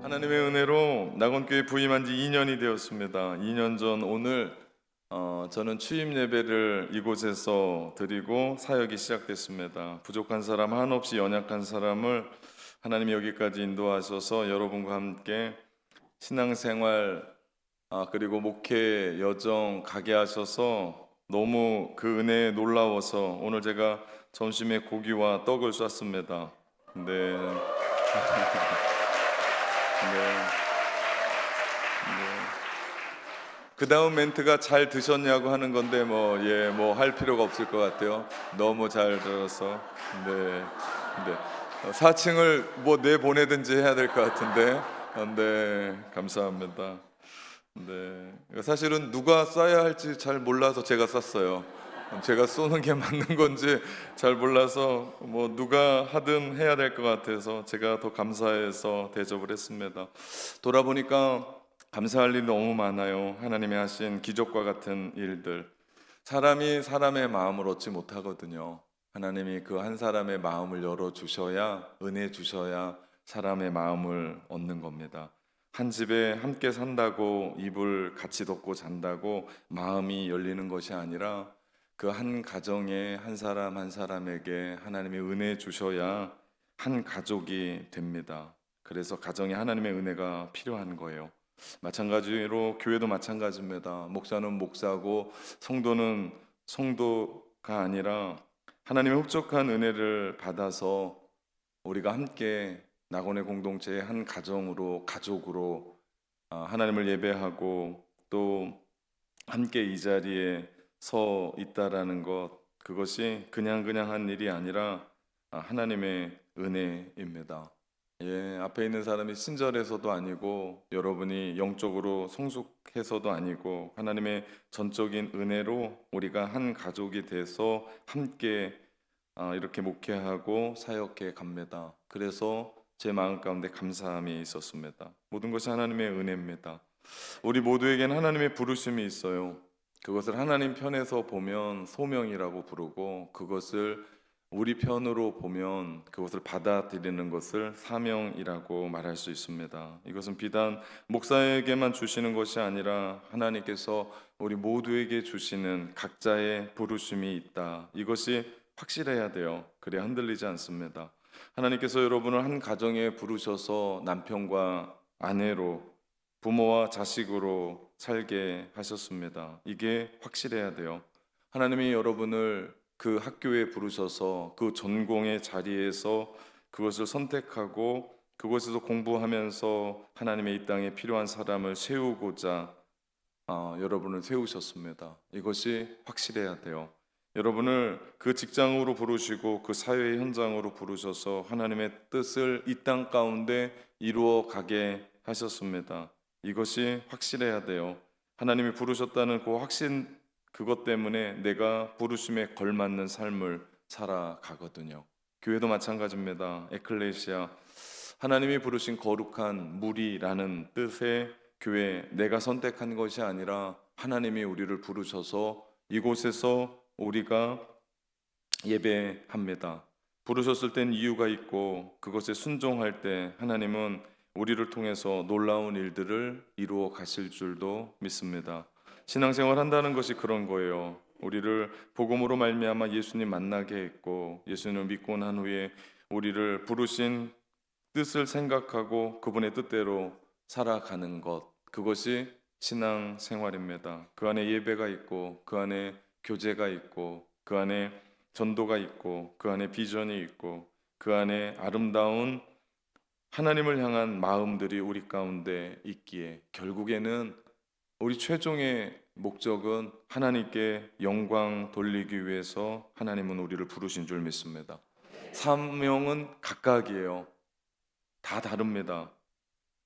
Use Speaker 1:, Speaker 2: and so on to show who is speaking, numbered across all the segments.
Speaker 1: 하나님의 은혜로 낙원교회 부임한 지 2년이 되었습니다. 2년 전 오늘 저는 취임 예배를 이곳에서 드리고 사역이 시작됐습니다. 부족한 사람 한없이 연약한 사람을 하나님이 여기까지 인도하셔서 여러분과 함께 신앙생활 그리고 목회 여정 가게 하셔서 너무 그 은혜에 놀라워서 오늘 제가 점심에 고기와 떡을 쐈습니다. 네. 네. 그 다음 멘트가 잘 드셨냐고 하는 건데 뭐 할 필요가 없을 것 같아요. 너무 잘 들어서. 네. 4층을 뭐 내보내든지 해야 될 것 같은데. 네, 감사합니다. 네. 사실은 누가 쏴야 할지 잘 몰라서 제가 쐈어요. 제가 쏘는 게 맞는 건지 잘 몰라서 뭐 누가 하든 해야 될 것 같아서 제가 더 감사해서 대접을 했습니다. 돌아보니까 감사할 일이 너무 많아요. 하나님이 하신 기적과 같은 일들. 사람이 사람의 마음을 얻지 못하거든요. 하나님이 그 한 사람의 마음을 열어 주셔야, 은혜 주셔야 사람의 마음을 얻는 겁니다. 한 집에 함께 산다고 이불 같이 덮고 잔다고 마음이 열리는 것이 아니라 그 한 가정에 한 사람 한 사람에게 하나님의 은혜 주셔야 한 가족이 됩니다. 그래서 가정에 하나님의 은혜가 필요한 거예요. 마찬가지로 교회도 마찬가지입니다. 목사는 목사고 성도는 성도가 아니라 하나님의 흡족한 은혜를 받아서 우리가 함께 낙원의 공동체의 한 가정으로 가족으로 하나님을 예배하고 또 함께 이 자리에 서 있다라는 것, 그것이 그냥 한 일이 아니라 하나님의 은혜입니다. 예, 앞에 있는 사람이 친절해서도 아니고 여러분이 영적으로 성숙해서도 아니고 하나님의 전적인 은혜로 우리가 한 가족이 돼서 함께 이렇게 목회하고 사역해 갑니다. 그래서 제 마음 가운데 감사함이 있었습니다. 모든 것이 하나님의 은혜입니다. 우리 모두에게는 하나님의 부르심이 있어요. 그것을 하나님 편에서 보면 소명이라고 부르고, 그것을 우리 편으로 보면 그것을 받아들이는 것을 사명이라고 말할 수 있습니다. 이것은 비단 목사에게만 주시는 것이 아니라 하나님께서 우리 모두에게 주시는 각자의 부르심이 있다. 이것이 확실해야 돼요. 그래야 흔들리지 않습니다. 하나님께서 여러분을 한 가정에 부르셔서 남편과 아내로, 부모와 자식으로 살게 하셨습니다. 이게 확실해야 돼요. 하나님이 여러분을 그 학교에 부르셔서 그 전공의 자리에서 그것을 선택하고 그곳에서 공부하면서 하나님의 이 땅에 필요한 사람을 세우고자 여러분을 세우셨습니다. 이것이 확실해야 돼요. 여러분을 그 직장으로 부르시고 그 사회의 현장으로 부르셔서 하나님의 뜻을 이 땅 가운데 이루어 가게 하셨습니다. 이것이 확실해야 돼요. 하나님이 부르셨다는 그 확신, 그것 때문에 내가 부르심에 걸맞는 삶을 살아가거든요. 교회도 마찬가지입니다. 에클레시아, 하나님이 부르신 거룩한 무리라는 뜻의 교회, 내가 선택한 것이 아니라 하나님이 우리를 부르셔서 이곳에서 우리가 예배합니다. 부르셨을 땐 이유가 있고 그것에 순종할 때 하나님은 우리를 통해서 놀라운 일들을 이루어 가실 줄도 믿습니다. 신앙생활 한다는 것이 그런 거예요. 우리를 복음으로 말미암아 예수님 만나게 했고, 예수님을 믿고 난 후에 우리를 부르신 뜻을 생각하고 그분의 뜻대로 살아가는 것, 그것이 신앙생활입니다. 그 안에 예배가 있고, 그 안에 교제가 있고, 그 안에 전도가 있고, 그 안에 비전이 있고, 그 안에 아름다운 하나님을 향한 마음들이 우리 가운데 있기에, 결국에는 우리 최종의 목적은 하나님께 영광 돌리기 위해서 하나님은 우리를 부르신 줄 믿습니다. 사명은 각각이에요. 다 다릅니다.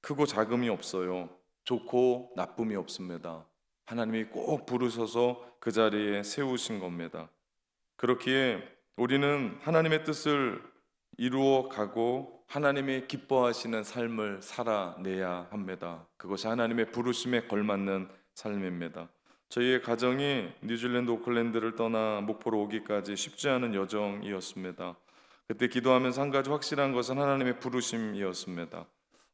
Speaker 1: 크고 작음이 없어요. 좋고 나쁨이 없습니다. 하나님이 꼭 부르셔서 그 자리에 세우신 겁니다. 그렇기에 우리는 하나님의 뜻을 이루어 가고 하나님이 기뻐하시는 삶을 살아내야 합니다. 그것이 하나님의 부르심에 걸맞는 삶입니다. 저희의 가정이 뉴질랜드 오클랜드를 떠나 목포로 오기까지 쉽지 않은 여정이었습니다. 그때 기도하면서 한 가지 확실한 것은 하나님의 부르심이었습니다.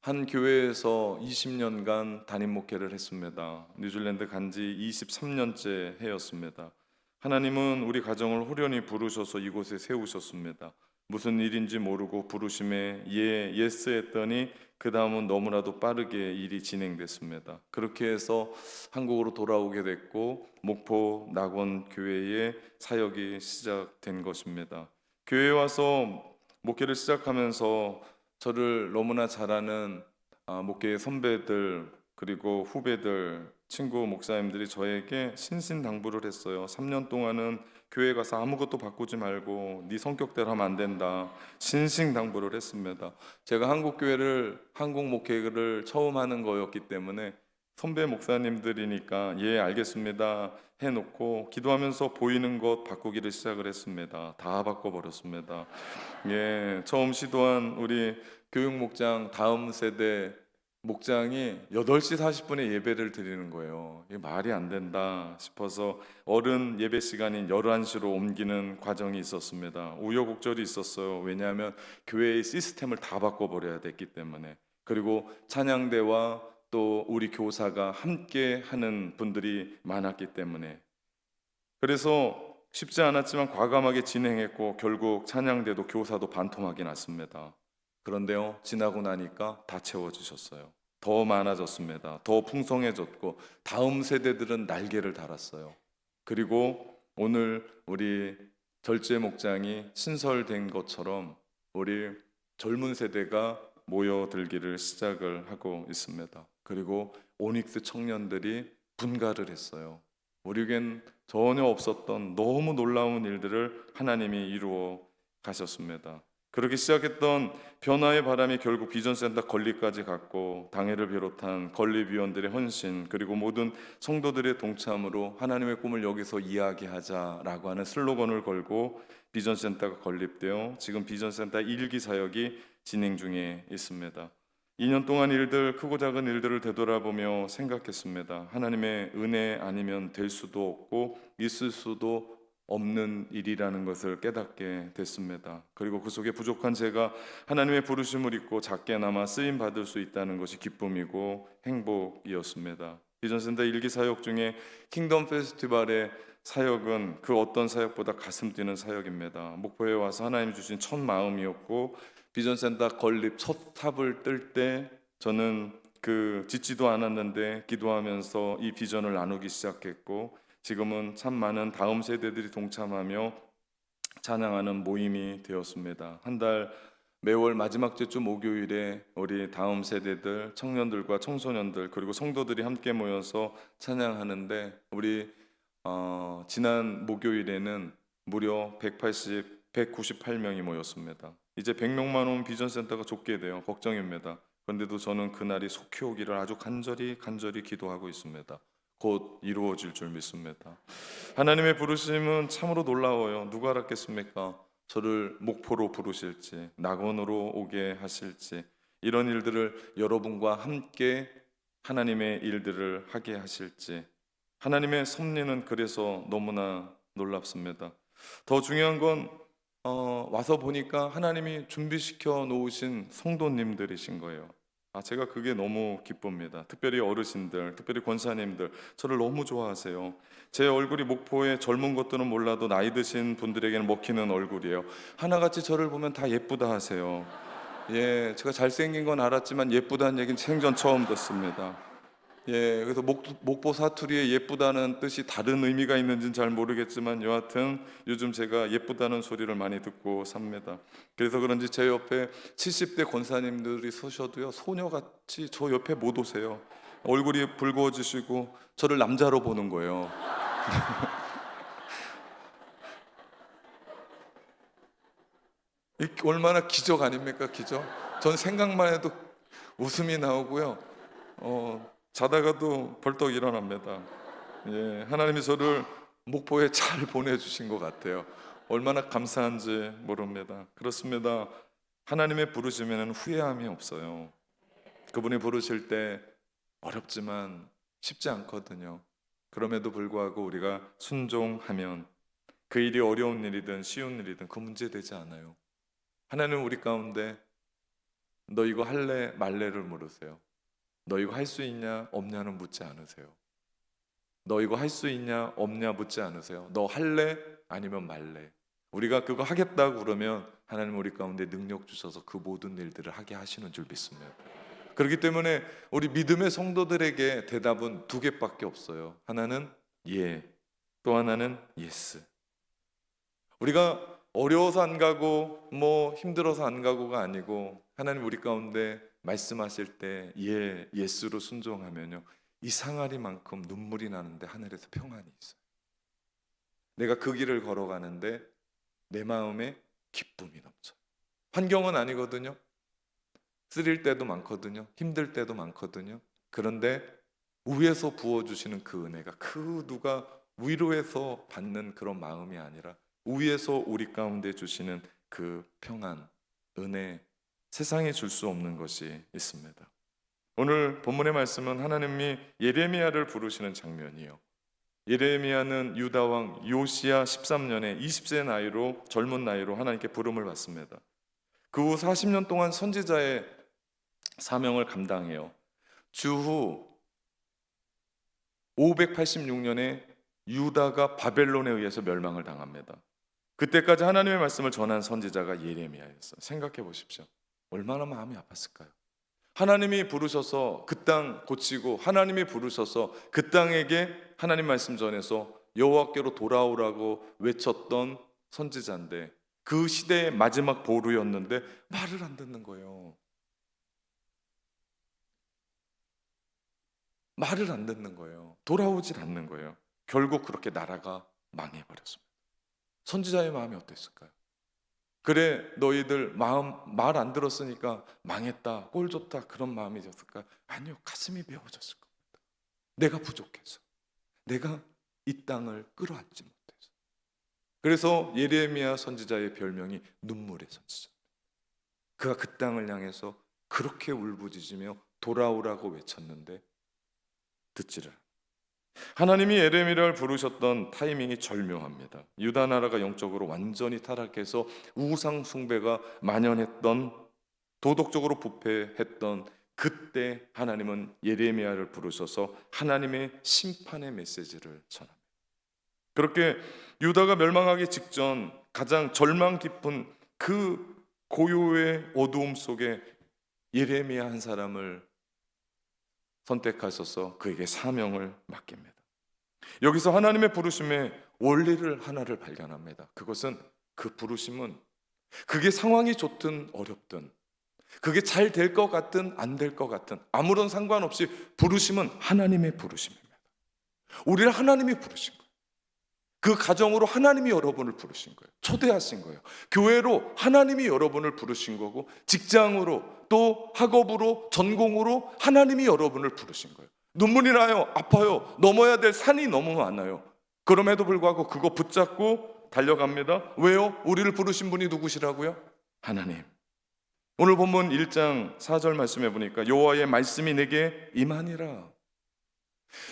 Speaker 1: 한 교회에서 20년간 담임 목회를 했습니다. 뉴질랜드 간지 23년째 해였습니다. 하나님은 우리 가정을 호련히 부르셔서 이곳에 세우셨습니다. 무슨 일인지 모르고 부르심에 예스 했더니 그 다음은 너무나도 빠르게 일이 진행됐습니다. 그렇게 해서 한국으로 돌아오게 됐고 목포 낙원 교회의 사역이 시작된 것입니다. 교회에 와서 목회를 시작하면서 저를 너무나 잘 아는 목회의 선배들 그리고 후배들, 친구 목사님들이 저에게 신신당부를 했어요. 3년 동안은 교회 가서 아무것도 바꾸지 말고 네 성격대로 하면 안 된다. 신신당부를 했습니다. 제가 한국 목회를 처음 하는 거였기 때문에 선배 목사님들이니까 예 알겠습니다 해놓고 기도하면서 보이는 것 바꾸기를 시작을 했습니다. 다 바꿔버렸습니다. 예, 처음 시도한 우리 교육 목장 다음 세대 목장이 8시 40분에 예배를 드리는 거예요. 이게 말이 안 된다 싶어서 어른 예배 시간인 11시로 옮기는 과정이 있었습니다. 우여곡절이 있었어요. 왜냐하면 교회의 시스템을 다 바꿔버려야 됐기 때문에. 그리고 찬양대와 또 우리 교사가 함께 하는 분들이 많았기 때문에. 그래서 쉽지 않았지만 과감하게 진행했고 결국 찬양대도 교사도 반토막이 났습니다. 그런데요, 지나고 나니까 다 채워지셨어요. 더 많아졌습니다. 더 풍성해졌고 다음 세대들은 날개를 달았어요. 그리고 오늘 우리 절제 목장이 신설된 것처럼 우리 젊은 세대가 모여들기를 시작을 하고 있습니다. 그리고 오닉스 청년들이 분가를 했어요. 우리에겐 전혀 없었던 너무 놀라운 일들을 하나님이 이루어 가셨습니다. 그렇게 시작했던 변화의 바람이 결국 비전센터 건립까지 갔고 당회를 비롯한 건립위원들의 헌신 그리고 모든 성도들의 동참으로 하나님의 꿈을 여기서 이야기하자라고 하는 슬로건을 걸고 비전센터가 건립되어 지금 비전센터 1기 사역이 진행 중에 있습니다. 2년 동안 일들, 크고 작은 일들을 되돌아보며 생각했습니다. 하나님의 은혜 아니면 될 수도 없고 있을 수도 없는 일이라는 것을 깨닫게 됐습니다. 그리고 그 속에 부족한 제가 하나님의 부르심을 잊고 작게나마 쓰임 받을 수 있다는 것이 기쁨이고 행복이었습니다. 비전센터 1기 사역 중에 킹덤 페스티벌의 사역은 그 어떤 사역보다 가슴 뛰는 사역입니다. 목포에 와서 하나님 주신 첫 마음이었고 비전센터 건립 첫 탑을 뜰 때 저는 짓지도 않았는데 기도하면서 이 비전을 나누기 시작했고 지금은 참 많은 다음 세대들이 동참하며 찬양하는 모임이 되었습니다. 한 달 매월 마지막 주주 목요일에 우리 다음 세대들, 청년들과 청소년들 그리고 성도들이 함께 모여서 찬양하는데 우리 지난 목요일에는 무려 198명이 모였습니다. 이제 100명만 오면 비전센터가 좁게 돼요. 걱정입니다. 그런데도 저는 그날이 속히 오기를 아주 간절히 기도하고 있습니다. 곧 이루어질 줄 믿습니다. 하나님의 부르심은 참으로 놀라워요. 누가 알았겠습니까? 저를 목포로 부르실지 낙원으로 오게 하실지 이런 일들을 여러분과 함께 하나님의 일들을 하게 하실지 하나님의 섭리는 그래서 너무나 놀랍습니다. 더 중요한 건 와서 보니까 하나님이 준비시켜 놓으신 성도님들이신 거예요. 제가 그게 너무 기쁩니다. 특별히 어르신들, 특별히 권사님들 저를 너무 좋아하세요. 제 얼굴이 목포의 젊은 것들은 몰라도 나이 드신 분들에게는 먹히는 얼굴이에요. 하나같이 저를 보면 다 예쁘다 하세요. 예, 제가 잘생긴 건 알았지만 예쁘다는 얘기는 생전 처음 듣습니다. 예, 그래서 목포 사투리에 예쁘다는 뜻이 다른 의미가 있는지는 잘 모르겠지만 여하튼 요즘 제가 예쁘다는 소리를 많이 듣고 삽니다. 그래서 그런지 제 옆에 70대 권사님들이 서셔도요 소녀같이 저 옆에 못 오세요. 얼굴이 붉어지시고 저를 남자로 보는 거예요. 이 얼마나 기적 아닙니까? 기적. 전 생각만 해도 웃음이 나오고요. 자다가도 벌떡 일어납니다. 예, 하나님이 저를 목포에 잘 보내주신 것 같아요. 얼마나 감사한지 모릅니다. 그렇습니다. 하나님의 부르심에는 후회함이 없어요. 그분이 부르실 때 어렵지만 쉽지 않거든요. 그럼에도 불구하고 우리가 순종하면 그 일이 어려운 일이든 쉬운 일이든 그 문제 되지 않아요. 하나님은 우리 가운데 너 이거 할래 말래를 물으세요. 너 이거 할 수 있냐 없냐는 묻지 않으세요. 너 이거 할 수 있냐 없냐 묻지 않으세요. 너 할래 아니면 말래. 우리가 그거 하겠다고 그러면 하나님 우리 가운데 능력 주셔서 그 모든 일들을 하게 하시는 줄 믿습니다. 그렇기 때문에 우리 믿음의 성도들에게 대답은 두 개밖에 없어요. 하나는 예, 또 하나는 예스. 우리가 어려워서 안 가고 뭐 힘들어서 안 가고가 아니고 하나님 우리 가운데 말씀하실 때 예, 예스로 순종하면요, 이 상아리만큼 눈물이 나는데 하늘에서 평안이 있어요. 내가 그 길을 걸어가는데 내 마음에 기쁨이 넘쳐요. 환경은 아니거든요. 쓰릴 때도 많거든요. 힘들 때도 많거든요. 그런데 위에서 부어주시는 그 은혜가 그 누가 위로해서 받는 그런 마음이 아니라 위에서 우리 가운데 주시는 그 평안, 은혜, 세상에 줄 수 없는 것이 있습니다. 오늘 본문의 말씀은 하나님이 예레미야를 부르시는 장면이에요. 예레미야는 유다 왕 요시야 13년에 20세 나이로, 젊은 나이로 하나님께 부름을 받습니다. 그 후 40년 동안 선지자의 사명을 감당해요. 주후 586년에 유다가 바벨론에 의해서 멸망을 당합니다. 그때까지 하나님의 말씀을 전한 선지자가 예레미야였어요. 생각해 보십시오. 얼마나 마음이 아팠을까요? 하나님이 부르셔서 그 땅 고치고 하나님이 부르셔서 그 땅에게 하나님 말씀 전해서 여호와께로 돌아오라고 외쳤던 선지자인데 그 시대의 마지막 보루였는데 말을 안 듣는 거예요. 말을 안 듣는 거예요. 돌아오질 않는 거예요. 결국 그렇게 나라가 망해버렸습니다. 선지자의 마음이 어땠을까요? 그래 너희들 말 안 들었으니까 망했다, 꼴 좋다, 그런 마음이었을까요? 아니요, 가슴이 메워졌을 겁니다. 내가 부족해서, 내가 이 땅을 끌어안지 못해서. 그래서 예레미야 선지자의 별명이 눈물의 선지자입니다. 그가 그 땅을 향해서 그렇게 울부짖으며 돌아오라고 외쳤는데 듣지를 않아요. 하나님이 예레미야를 부르셨던 타이밍이 절묘합니다. 유다 나라가 영적으로 완전히 타락해서 우상 숭배가 만연했던, 도덕적으로 부패했던 그때 하나님은 예레미야를 부르셔서 하나님의 심판의 메시지를 전합니다. 그렇게 유다가 멸망하기 직전 가장 절망 깊은 그 고요의 어두움 속에 예레미야 한 사람을 선택하셔서 그에게 사명을 맡깁니다. 여기서 하나님의 부르심의 원리를 하나를 발견합니다. 그것은 그 부르심은 그게 상황이 좋든 어렵든 그게 잘 될 것 같든 안 될 것 같든 아무런 상관없이 부르심은 하나님의 부르심입니다. 우리를 하나님이 부르신 거예요. 그 가정으로 하나님이 여러분을 부르신 거예요. 초대하신 거예요. 교회로 하나님이 여러분을 부르신 거고 직장으로 또 학업으로 전공으로 하나님이 여러분을 부르신 거예요. 눈물이 나요. 아파요. 넘어야 될 산이 너무 많아요. 그럼에도 불구하고 그거 붙잡고 달려갑니다. 왜요? 우리를 부르신 분이 누구시라고요? 하나님. 오늘 본문 1장 4절 말씀해 보니까 여호와의 말씀이 내게 임하니라.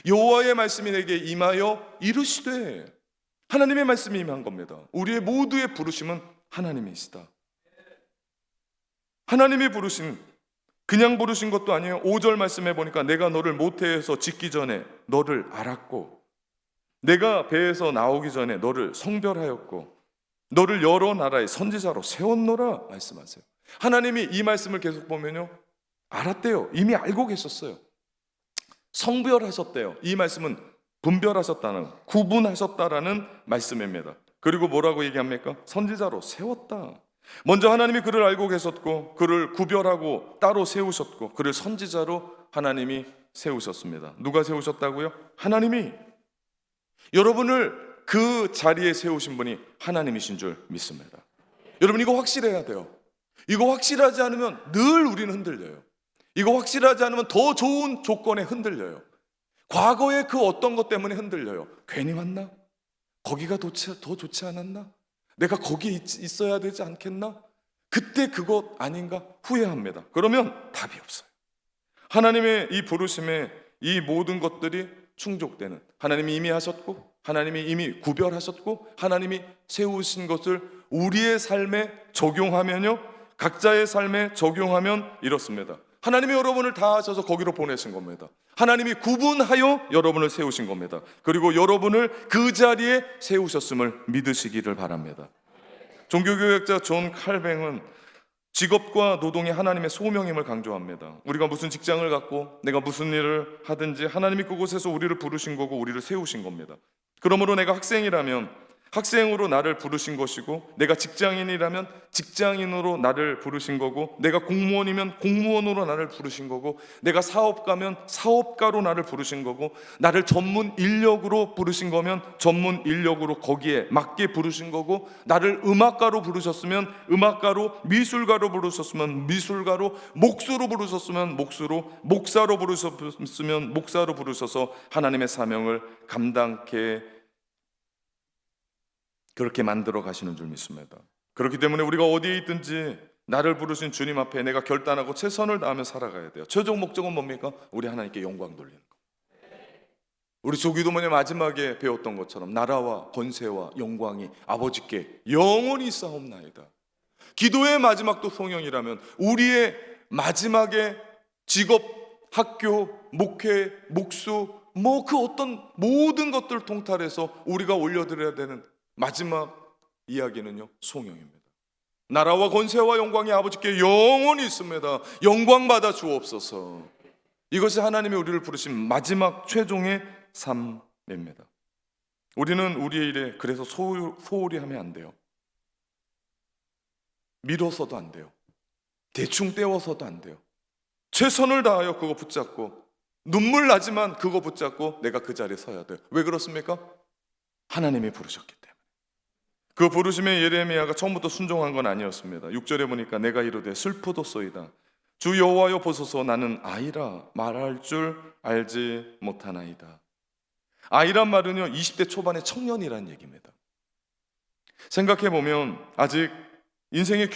Speaker 1: 여호와의 말씀이 내게 임하여 이르시되, 하나님의 말씀이 임한 겁니다. 우리의 모두의 부르심은 하나님이시다. 하나님이 부르신, 그냥 부르신 것도 아니에요. 5절 말씀해 보니까 내가 너를 모태에서 짓기 전에 너를 알았고 내가 배에서 나오기 전에 너를 성별하였고 너를 여러 나라의 선지자로 세웠노라 말씀하세요. 하나님이 이 말씀을 계속 보면요, 알았대요. 이미 알고 계셨어요. 성별하셨대요. 이 말씀은 분별하셨다는, 구분하셨다라는 말씀입니다. 그리고 뭐라고 얘기합니까? 선지자로 세웠다. 먼저 하나님이 그를 알고 계셨고 그를 구별하고 따로 세우셨고 그를 선지자로 하나님이 세우셨습니다. 누가 세우셨다고요? 하나님이. 여러분을 그 자리에 세우신 분이 하나님이신 줄 믿습니다. 여러분 이거 확실해야 돼요. 이거 확실하지 않으면 늘 우리는 흔들려요. 이거 확실하지 않으면 더 좋은 조건에 흔들려요. 과거의 그 어떤 것 때문에 흔들려요. 괜히 왔나? 거기가 더 좋지 않았나? 내가 거기에 있어야 되지 않겠나? 그때 그것 아닌가? 후회합니다. 그러면 답이 없어요. 하나님의 이 부르심에 이 모든 것들이 충족되는, 하나님이 이미 하셨고 하나님이 이미 구별하셨고 하나님이 세우신 것을 우리의 삶에 적용하면요, 각자의 삶에 적용하면 이렇습니다. 하나님이 여러분을 다 하셔서 거기로 보내신 겁니다. 하나님이 구분하여 여러분을 세우신 겁니다. 그리고 여러분을 그 자리에 세우셨음을 믿으시기를 바랍니다. 종교교역자 존 칼뱅은 직업과 노동이 하나님의 소명임을 강조합니다. 우리가 무슨 직장을 갖고 내가 무슨 일을 하든지 하나님이 그곳에서 우리를 부르신 거고 우리를 세우신 겁니다. 그러므로 내가 학생이라면 학생으로 나를 부르신 것이고, 내가 직장인이라면 직장인으로 나를 부르신 거고, 내가 공무원이면 공무원으로 나를 부르신 거고, 내가 사업가면 사업가로 나를 부르신 거고, 나를 전문 인력으로 부르신 거면 전문 인력으로 거기에 맞게 부르신 거고, 나를 음악가로 부르셨으면 음악가로, 미술가로 부르셨으면 미술가로, 목수로 부르셨으면 목수로, 목사로 부르셨으면 목사로 부르셔서 하나님의 사명을 감당케 그렇게 만들어 가시는 줄 믿습니다. 그렇기 때문에 우리가 어디에 있든지 나를 부르신 주님 앞에 내가 결단하고 최선을 다하며 살아가야 돼요. 최종 목적은 뭡니까? 우리 하나님께 영광 돌리는 거. 우리 조기도문의 마지막에 배웠던 것처럼 나라와 권세와 영광이 아버지께 영원히 있사옵나이다. 기도의 마지막도 성령이라면 우리의 마지막에 직업, 학교, 목회, 목수, 그 어떤 모든 것들을 통탈해서 우리가 올려드려야 되는 마지막 이야기는요, 송영입니다. 나라와 권세와 영광이 아버지께 영원히 있습니다. 영광 받아 주옵소서. 이것이 하나님이 우리를 부르신 마지막 최종의 삶입니다. 우리는 우리의 일에 그래서 소홀히 하면 안 돼요. 미뤄서도 안 돼요. 대충 때워서도 안 돼요. 최선을 다하여 그거 붙잡고, 눈물 나지만 그거 붙잡고 내가 그 자리에 서야 돼요. 왜 그렇습니까? 하나님이 부르셨기 때문에. 그 부르심에 예레미야가 처음부터 순종한 건 아니었습니다. 6절에 보니까 내가 이르되 슬프도소이다. 주 여호와여 보소서 나는 아이라 말할 줄 알지 못하나이다. 아이란 말은요 20대 초반의 청년이라는 얘기입니다. 생각해보면 아직 인생의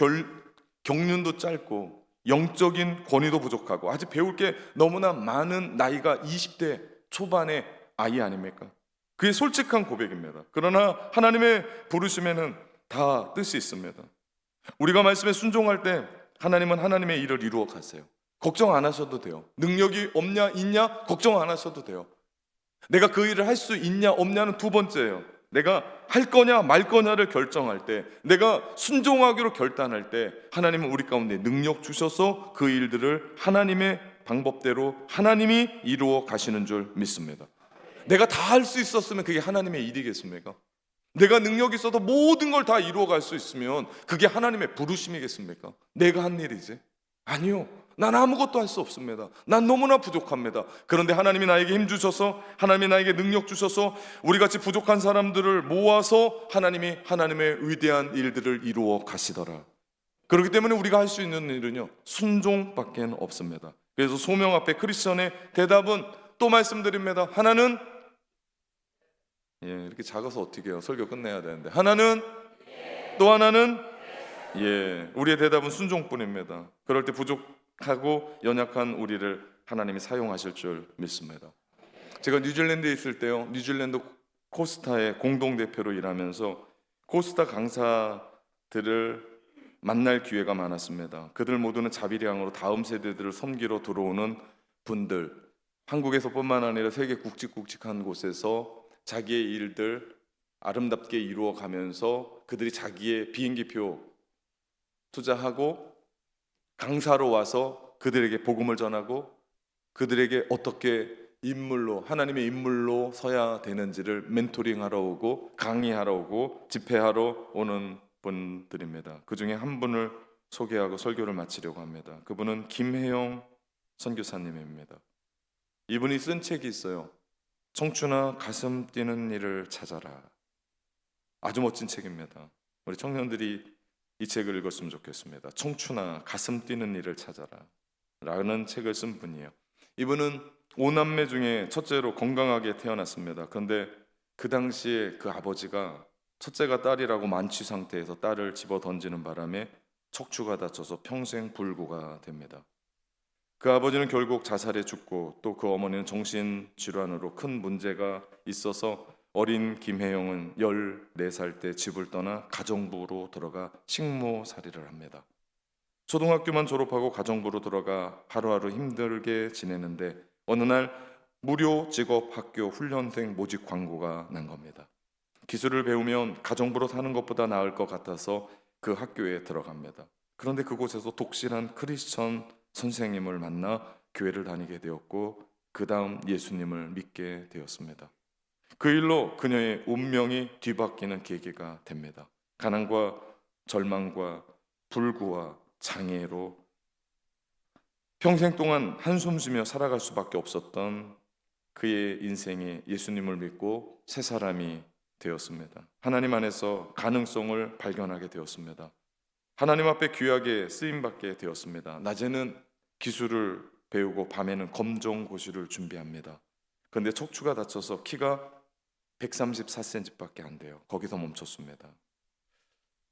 Speaker 1: 경륜도 짧고 영적인 권위도 부족하고 아직 배울 게 너무나 많은 나이가 20대 초반의 아이 아닙니까? 그게 솔직한 고백입니다. 그러나 하나님의 부르심에는 다 뜻이 있습니다. 우리가 말씀에 순종할 때 하나님은 하나님의 일을 이루어 가세요. 걱정 안 하셔도 돼요. 능력이 없냐 있냐 걱정 안 하셔도 돼요. 내가 그 일을 할 수 있냐 없냐는 두 번째예요. 내가 할 거냐 말 거냐를 결정할 때, 내가 순종하기로 결단할 때 하나님은 우리 가운데 능력 주셔서 그 일들을 하나님의 방법대로 하나님이 이루어 가시는 줄 믿습니다. 내가 다 할 수 있었으면 그게 하나님의 일이겠습니까? 내가 능력이 있어도 모든 걸 다 이루어갈 수 있으면 그게 하나님의 부르심이겠습니까? 내가 한 일이지? 아니요. 난 아무것도 할 수 없습니다. 난 너무나 부족합니다. 그런데 하나님이 나에게 힘 주셔서, 하나님이 나에게 능력 주셔서 우리같이 부족한 사람들을 모아서 하나님이 하나님의 위대한 일들을 이루어 가시더라. 그렇기 때문에 우리가 할 수 있는 일은요 순종밖에 없습니다. 그래서 소명 앞에 크리스천의 대답은 또 말씀드립니다. 하나는 이렇게 작아서 어떻게 해요? 설교 끝내야 되는데 하나는 또 하나는 우리의 대답은 순종뿐입니다. 그럴 때 부족하고 연약한 우리를 하나님이 사용하실 줄 믿습니다. 제가 뉴질랜드에 있을 때요 뉴질랜드 코스타의 공동대표로 일하면서 코스타 강사들을 만날 기회가 많았습니다. 그들 모두는 자비량으로 다음 세대들을 섬기러 들어오는 분들, 한국에서뿐만 아니라 세계 굵직굵직한 곳에서 자기의 일들 아름답게 이루어가면서 그들이 자기의 비행기표 투자하고 강사로 와서 그들에게 복음을 전하고 그들에게 어떻게 인물로 하나님의 인물로 서야 되는지를 멘토링하러 오고 강의하러 오고 집회하러 오는 분들입니다. 그 중에 한 분을 소개하고 설교를 마치려고 합니다. 그분은 김혜영 선교사님입니다. 이분이 쓴 책이 있어요. 청춘아 가슴 뛰는 일을 찾아라. 아주 멋진 책입니다. 우리 청년들이 이 책을 읽었으면 좋겠습니다. 청춘아 가슴 뛰는 일을 찾아라 라는 책을 쓴 분이에요. 이분은 5남매 중에 첫째로 건강하게 태어났습니다. 그런데 그 당시에 그 아버지가 첫째가 딸이라고 만취 상태에서 딸을 집어 던지는 바람에 척추가 다쳐서 평생 불구가 됩니다. 그 아버지는 결국 자살해 죽고 또 그 어머니는 정신질환으로 큰 문제가 있어서 어린 김혜영은 14살 때 집을 떠나 가정부로 들어가 식모살이를 합니다. 초등학교만 졸업하고 가정부로 들어가 하루하루 힘들게 지내는데 어느 날 무료 직업 학교 훈련생 모집 광고가 난 겁니다. 기술을 배우면 가정부로 사는 것보다 나을 것 같아서 그 학교에 들어갑니다. 그런데 그곳에서 독실한 크리스천 선생님을 만나 교회를 다니게 되었고 그 다음 예수님을 믿게 되었습니다. 그 일로 그녀의 운명이 뒤바뀌는 계기가 됩니다. 가난과 절망과 불구와 장애로 평생 동안 한숨 쉬며 살아갈 수밖에 없었던 그의 인생에 예수님을 믿고 새 사람이 되었습니다. 하나님 안에서 가능성을 발견하게 되었습니다. 하나님 앞에 귀하게 쓰임받게 되었습니다. 낮에는 기술을 배우고 밤에는 검정고시를 준비합니다. 그런데 척추가 다쳐서 키가 134cm밖에 안 돼요. 거기서 멈췄습니다.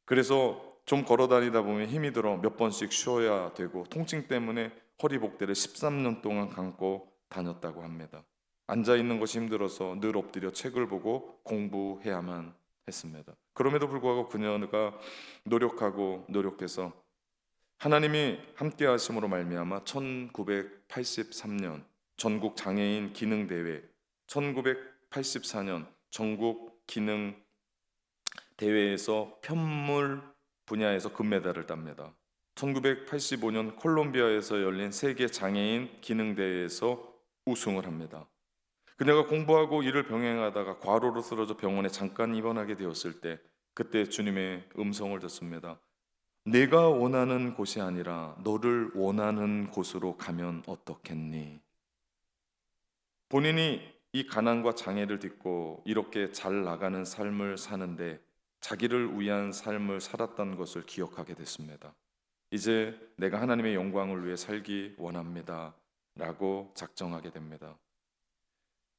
Speaker 1: 그래서 좀 걸어 다니다 보면 힘이 들어 몇 번씩 쉬어야 되고 통증 때문에 허리 복대를 13년 동안 감고 다녔다고 합니다. 앉아 있는 것이 힘들어서 늘 엎드려 책을 보고 공부해야만 했습니다. 그럼에도 불구하고 그녀가 노력해서 하나님이 함께 하심으로 말미암아 1983년 전국 장애인 기능 대회, 1984년 전국 기능 대회에서 편물 분야에서 금메달을 땁니다. 1985년 콜롬비아에서 열린 세계 장애인 기능 대회에서 우승을 합니다. 그녀가 공부하고 일을 병행하다가 과로로 쓰러져 병원에 잠깐 입원하게 되었을 때 그때 주님의 음성을 듣습니다. 내가 원하는 곳이 아니라 너를 원하는 곳으로 가면 어떻겠니? 본인이 이 가난과 장애를 딛고 이렇게 잘 나가는 삶을 사는데 자기를 위한 삶을 살았던 것을 기억하게 됐습니다. 이제 내가 하나님의 영광을 위해 살기 원합니다 라고 작정하게 됩니다.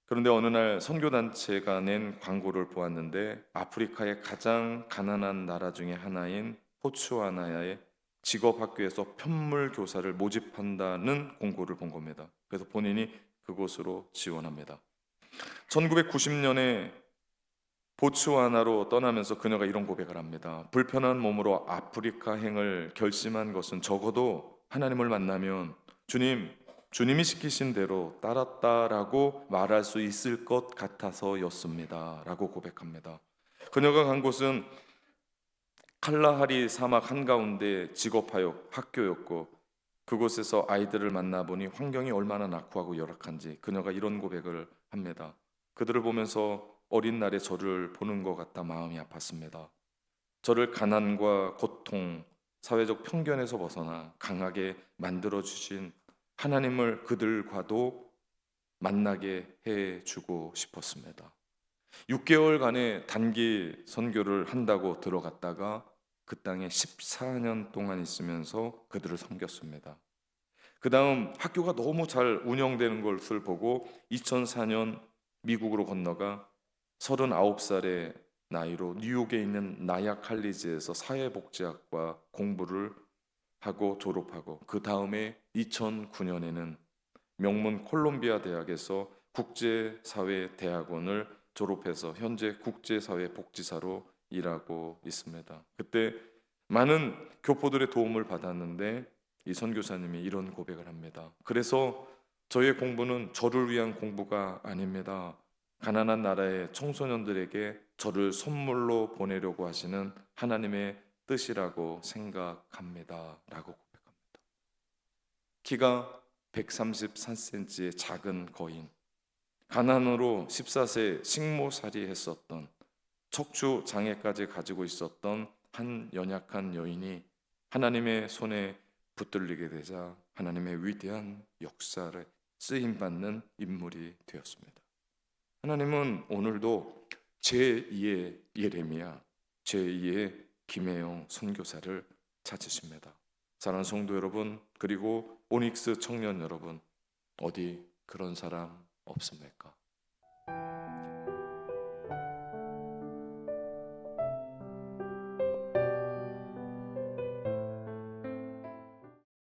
Speaker 1: 그런데 어느 날 선교단체가 낸 광고를 보았는데 아프리카의 가장 가난한 나라 중에 하나인 보츠와나의 직업학교에서 편물교사를 모집한다는 공고를 본 겁니다. 그래서 본인이 그곳으로 지원합니다. 1990년에 보츠와나로 떠나면서 그녀가 이런 고백을 합니다. 불편한 몸으로 아프리카행을 결심한 것은 적어도 하나님을 만나면 주님이 시키신 대로 따랐다라고 말할 수 있을 것 같아서였습니다 라고 고백합니다. 그녀가 간 곳은 칼라하리 사막 한가운데 직업화역 학교였고 그곳에서 아이들을 만나보니 환경이 얼마나 낙후하고 열악한지 그녀가 이런 고백을 합니다. 그들을 보면서 어린 날의 저를 보는 것 같아 마음이 아팠습니다. 저를 가난과 고통, 사회적 편견에서 벗어나 강하게 만들어주신 하나님을 그들과도 만나게 해주고 싶었습니다. 6개월간의 단기 선교를 한다고 들어갔다가 그 땅에 14년 동안 있으면서 그들을 섬겼습니다. 그 다음 학교가 너무 잘 운영되는 것을 보고 2004년 미국으로 건너가 39살의 나이로 뉴욕에 있는 나야 칼리지에서 사회복지학과 공부를 하고 졸업하고 그 다음에 2009년에는 명문 콜롬비아 대학에서 국제사회대학원을 졸업해서 현재 국제사회복지사로 일하고 있습니다. 그때 많은 교포들의 도움을 받았는데 이 선교사님이 이런 고백을 합니다. 그래서 저의 공부는 저를 위한 공부가 아닙니다. 가난한 나라의 청소년들에게 저를 선물로 보내려고 하시는 하나님의 뜻이라고 생각합니다 라고 고백합니다. 키가 134cm의 작은 거인, 가난으로 14세 식모살이 했었던 척추 장애까지 가지고 있었던 한 연약한 여인이 하나님의 손에 붙들리게 되자 하나님의 위대한 역사를 쓰임받는 인물이 되었습니다. 하나님은 오늘도 제2의 예레미야, 제2의 김혜영 선교사를 찾으십니다. 사랑하는 성도 여러분, 그리고 오닉스 청년 여러분, 어디 그런 사람 없습니까?